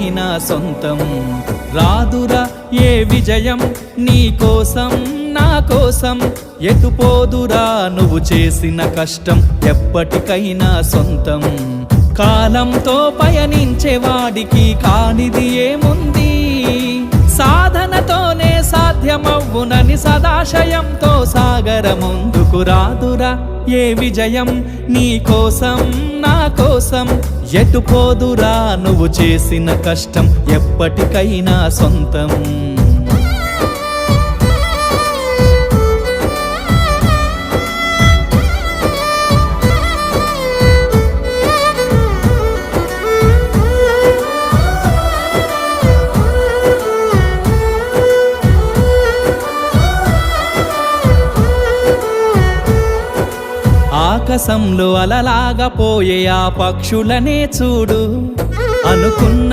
ఎప్పటికైనా సొంతం. రాదురా ఏ విజయం నీ కోసం నా కోసం, ఎటుపోదురా నువ్వు చేసిన కష్టం ఎప్పటికైనా సొంతం. కాలంతో పయనించేవాడికి కానిది ఏముంది, సాధనతోనే సాధ్యమవ్వునని సదాశయంతో సాగర ముందుకు. రాదురా ఏ విజయం నీ కోసం నా కోసం, ఎటుపోదురా నువ్వు చేసిన కష్టం ఎప్పటికైనా సొంతం. ఆకాశంలో అలలాగా పోయే ఆ పక్షులనే చూడు, అనుకున్న